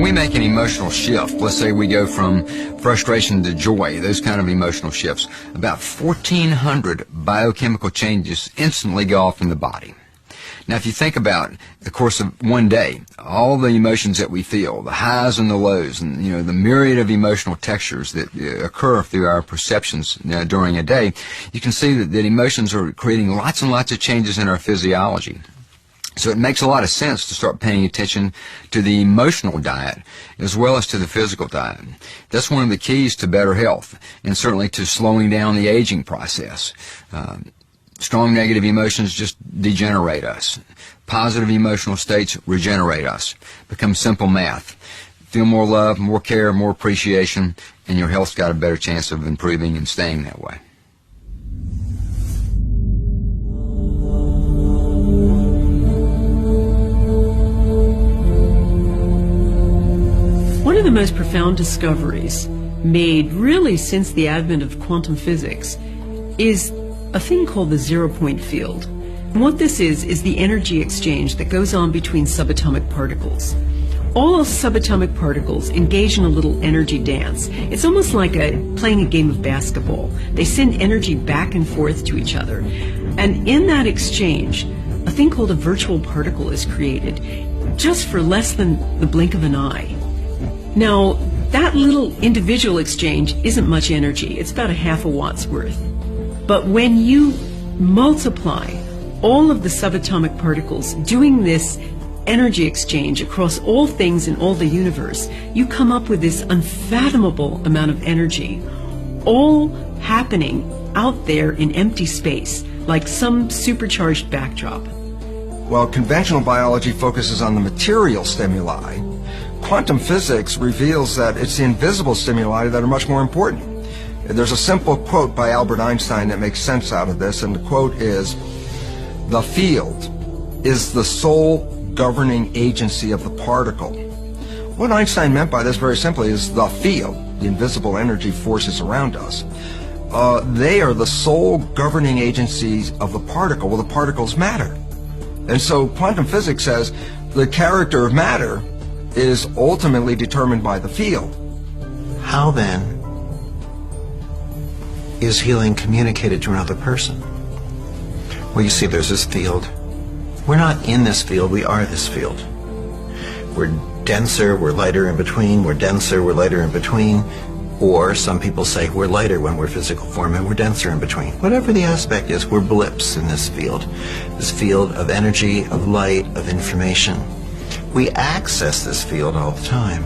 we make an emotional shift, let's say we go from frustration to joy, those kind of emotional shifts, about 1,400 biochemical changes instantly go off in the body. Now, if you think about the course of one day, all the emotions that we feel, the highs and the lows, and the myriad of emotional textures that occur through our perceptions during a day, you can see that emotions are creating lots and lots of changes in our physiology. So it makes a lot of sense to start paying attention to the emotional diet as well as to the physical diet. That's one of the keys to better health and certainly to slowing down the aging process. Strong negative emotions just degenerate us. Positive emotional states regenerate us. Become simple math. Feel more love, more care, more appreciation, and your health's got a better chance of improving and staying that way. One of the most profound discoveries made really since the advent of quantum physics is a thing called the zero-point field. And what this is the energy exchange that goes on between subatomic particles. All subatomic particles engage in a little energy dance. It's almost like playing a game of basketball. They send energy back and forth to each other. And in that exchange, a thing called a virtual particle is created, just for less than the blink of an eye. Now, that little individual exchange isn't much energy. It's about a half a watt's worth. But when you multiply all of the subatomic particles doing this energy exchange across all things in all the universe, you come up with this unfathomable amount of energy, all happening out there in empty space, like some supercharged backdrop. While conventional biology focuses on the material stimuli, quantum physics reveals that it's the invisible stimuli that are much more important. There's a simple quote by Albert Einstein that makes sense out of this, and the quote is, "The field is the sole governing agency of the particle." What Einstein meant by this very simply is the field, the invisible energy forces around us, they are the sole governing agencies of the particle. Well, the particles matter. And so quantum physics says the character of matter is ultimately determined by the field. How then is healing communicated to another person? Well, you see, there's this field. We're not in this field, we are this field. We're denser, we're lighter in between, we're denser, we're lighter in between, or some people say we're lighter when we're physical form and we're denser in between. Whatever the aspect is, we're blips in this field of energy, of light, of information. We access this field all the time.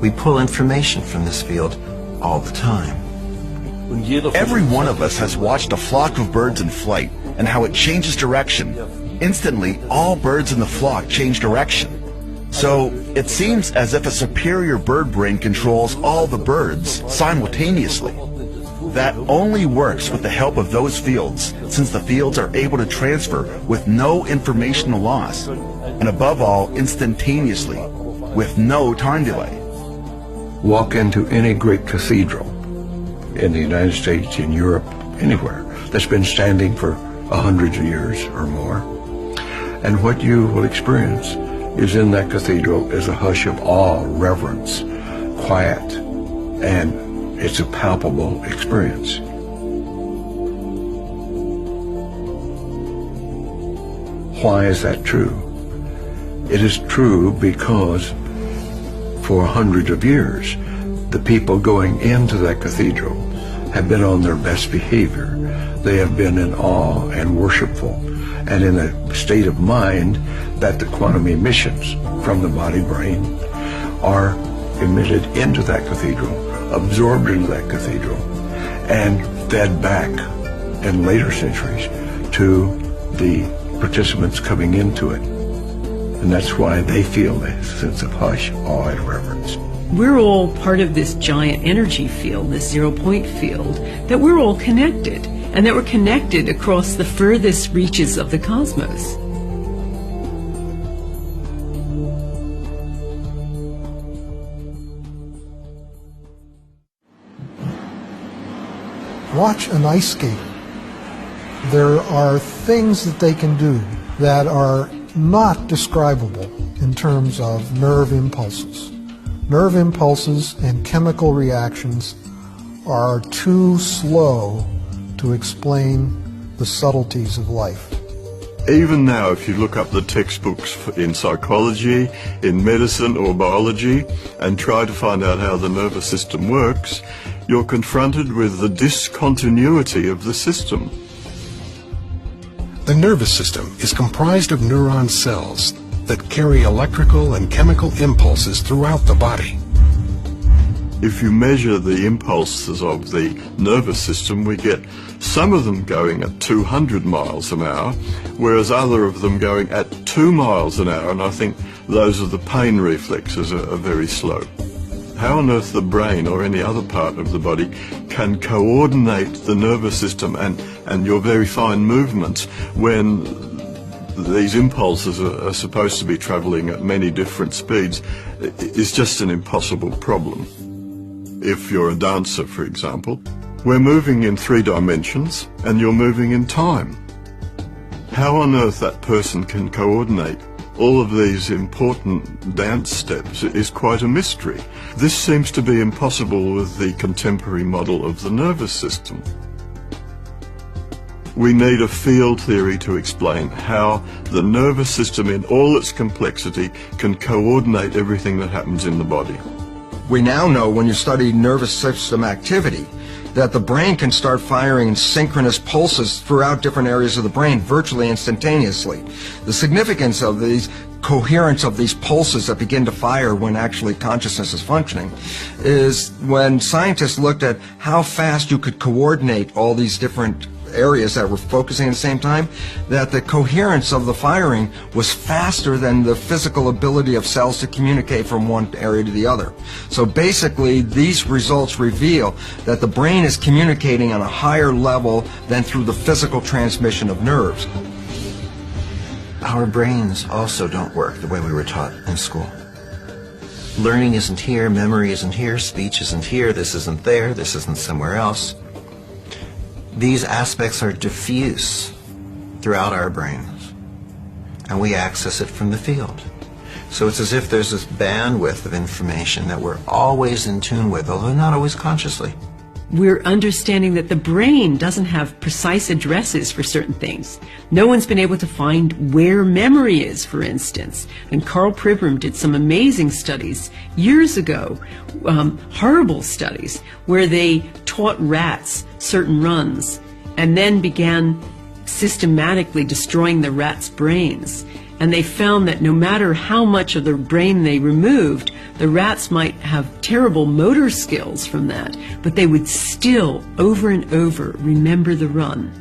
We pull information from this field all the time. Every one of us has watched a flock of birds in flight and how it changes direction. Instantly, all birds in the flock change direction. So it seems as if a superior bird brain controls all the birds simultaneously. That only works with the help of those fields, since the fields are able to transfer with no informational loss, and above all, instantaneously, with no time delay. Walk into any great cathedral in the United States, in Europe, anywhere, that's been standing for hundreds of years or more. And what you will experience is in that cathedral is a hush of awe, reverence, quiet, and it's a palpable experience. Why is that true? It is true because for hundreds of years, the people going into that cathedral have been on their best behavior. They have been in awe and worshipful and in a state of mind that the quantum emissions from the body-brain are emitted into that cathedral, absorbed into that cathedral, and fed back in later centuries to the participants coming into it. And that's why they feel a sense of hush, awe, and reverence. We're all part of this giant energy field, this zero-point field, that we're all connected, and that we're connected across the furthest reaches of the cosmos. Watch an ice skater. There are things that they can do that are not describable in terms of nerve impulses. Nerve impulses and chemical reactions are too slow to explain the subtleties of life. Even now, if you look up the textbooks in psychology, in medicine or biology, and try to find out how the nervous system works, you're confronted with the discontinuity of the system. The nervous system is comprised of neuron cells that carry electrical and chemical impulses throughout the body. If you measure the impulses of the nervous system, we get some of them going at 200 miles an hour, whereas other of them going at 2 miles an hour, and I think those of the pain reflexes are very slow. How on earth the brain or any other part of the body can coordinate the nervous system and your very fine movements when these impulses are supposed to be travelling at many different speeds is just an impossible problem. If you're a dancer, for example, we're moving in 3 dimensions and you're moving in time. How on earth that person can coordinate all of these important dance steps is quite a mystery. This seems to be impossible with the contemporary model of the nervous system. We need a field theory to explain how the nervous system in all its complexity can coordinate everything that happens in the body. We now know when you study nervous system activity that the brain can start firing synchronous pulses throughout different areas of the brain virtually instantaneously. The significance of these coherence of these pulses that begin to fire when actually consciousness is functioning is when scientists looked at how fast you could coordinate all these different areas that were focusing at the same time, that the coherence of the firing was faster than the physical ability of cells to communicate from one area to the other. So basically, these results reveal that the brain is communicating on a higher level than through the physical transmission of nerves. Our brains also don't work the way we were taught in school. Learning isn't here, memory isn't here, speech isn't here, this isn't there, this isn't somewhere else. These aspects are diffuse throughout our brains, and we access it from the field. So it's as if there's this bandwidth of information that we're always in tune with, although not always consciously. We're understanding that the brain doesn't have precise addresses for certain things. No one's been able to find where memory is, for instance. And Carl Pribram did some amazing studies years ago, horrible studies, where they taught rats certain runs and then began systematically destroying the rats' brains. And they found that no matter how much of the brain they removed, the rats might have terrible motor skills from that, but they would still, over and over, remember the run.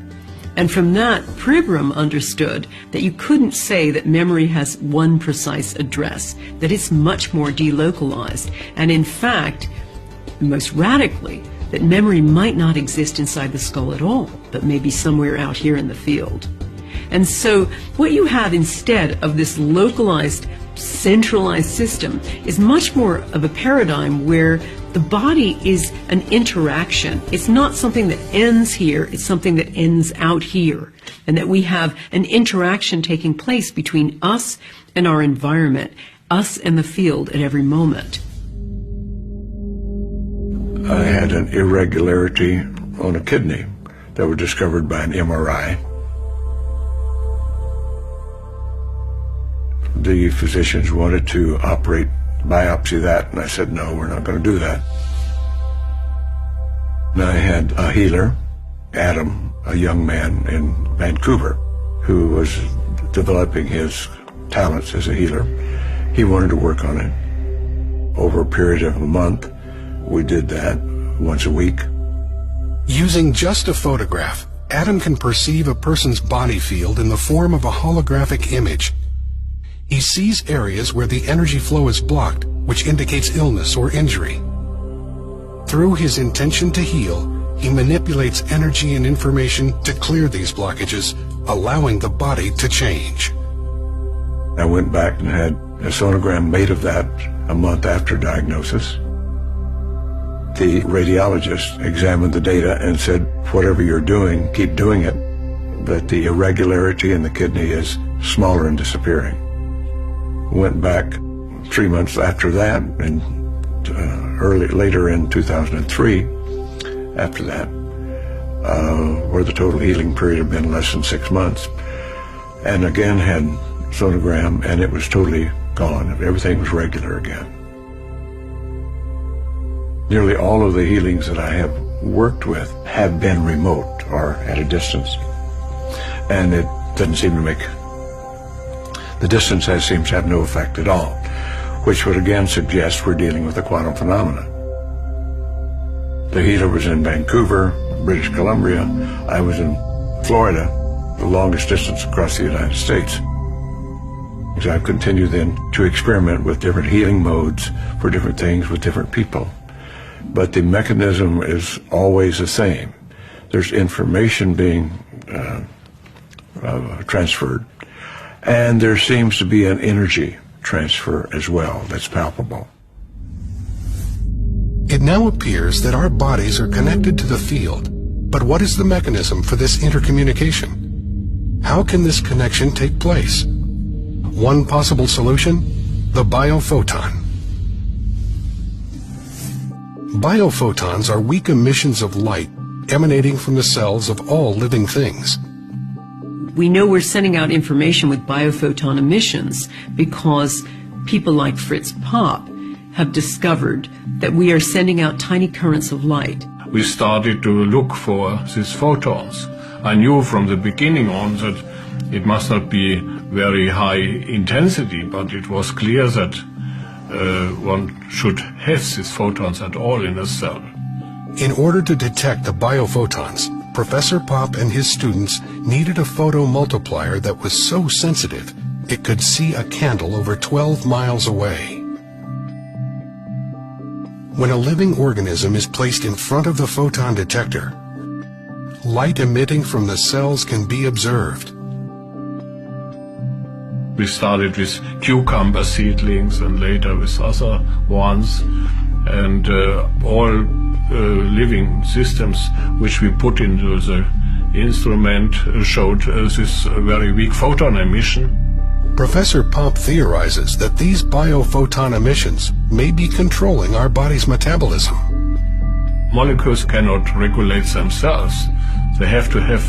And from that, Pribram understood that you couldn't say that memory has one precise address, that it's much more delocalized. And in fact, most radically, that memory might not exist inside the skull at all, but maybe somewhere out here in the field. And so what you have instead of this localized, centralized system is much more of a paradigm where the body is an interaction. It's not something that ends here, it's something that ends out here. And that we have an interaction taking place between us and our environment, us and the field at every moment. I had an irregularity on a kidney that was discovered by an MRI. The physicians wanted to biopsy that, and I said, no, we're not going to do that. And I had a healer, Adam, a young man in Vancouver, who was developing his talents as a healer. He wanted to work on it. Over a period of a month, we did that once a week. Using just a photograph, Adam can perceive a person's body field in the form of a holographic image. He sees areas where the energy flow is blocked, which indicates illness or injury. Through his intention to heal, he manipulates energy and information to clear these blockages, allowing the body to change. I went back and had a sonogram made of that a month after diagnosis. The radiologist examined the data and said, whatever you're doing, keep doing it, that the irregularity in the kidney is smaller and disappearing. Went back 3 months after that, and later in 2003, after that, where the total healing period had been less than 6 months, and again had sonogram, and it was totally gone. Everything was regular again. Nearly all of the healings that I have worked with have been remote or at a distance, and it doesn't seem to make, the distance seems to have no effect at all, which would again suggest we're dealing with a quantum phenomenon. The healer was in Vancouver, British Columbia. I was in Florida, the longest distance across the United States. So I've continued then to experiment with different healing modes for different things with different people. But the mechanism is always the same. There's information being transferred, and there seems to be an energy transfer as well that's palpable. It now appears that our bodies are connected to the field, but what is the mechanism for this intercommunication? How can this connection take place? One possible solution: the biophoton. Biophotons are weak emissions of light emanating from the cells of all living things. We know we're sending out information with biophoton emissions because people like Fritz Popp have discovered that we are sending out tiny currents of light. We started to look for these photons. I knew from the beginning on that it must not be very high intensity, but it was clear that one should have these photons at all in a cell. In order to detect the biophotons, Professor Popp and his students needed a photomultiplier that was so sensitive it could see a candle over 12 miles away. When a living organism is placed in front of the photon detector, light emitting from the cells can be observed. We started with cucumber seedlings and later with other ones, and all living systems which we put into the instrument showed this very weak photon emission. Professor Popp theorizes that these biophoton emissions may be controlling our body's metabolism. Molecules cannot regulate themselves. They have to have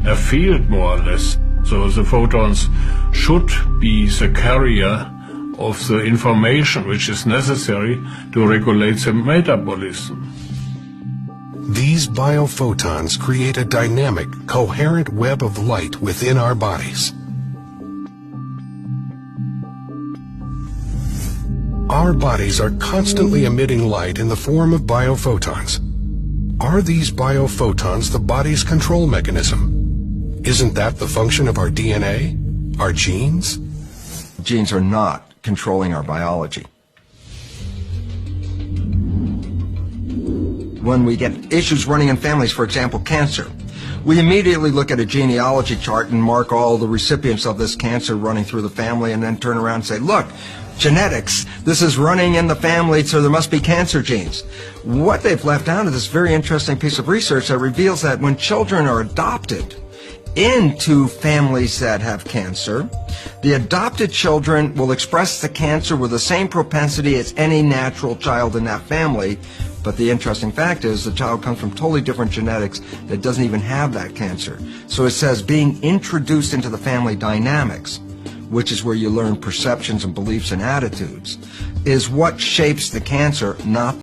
a field, more or less. So the photons should be the carrier of the information which is necessary to regulate the metabolism. These biophotons create a dynamic, coherent web of light within our bodies. Our bodies are constantly emitting light in the form of biophotons. Are these biophotons the body's control mechanism? Isn't that the function of our DNA, our genes? Genes are not controlling our biology. When we get issues running in families, for example, cancer, we immediately look at a genealogy chart and mark all the recipients of this cancer running through the family, and then turn around and say, look, genetics, this is running in the family, so there must be cancer genes. What they've left out is this very interesting piece of research that reveals that when children are adopted into families that have cancer, the adopted children will express the cancer with the same propensity as any natural child in that family. But the interesting fact is the child comes from totally different genetics that doesn't even have that cancer. So it says being introduced into the family dynamics, which is where you learn perceptions and beliefs and attitudes, is what shapes the cancer, not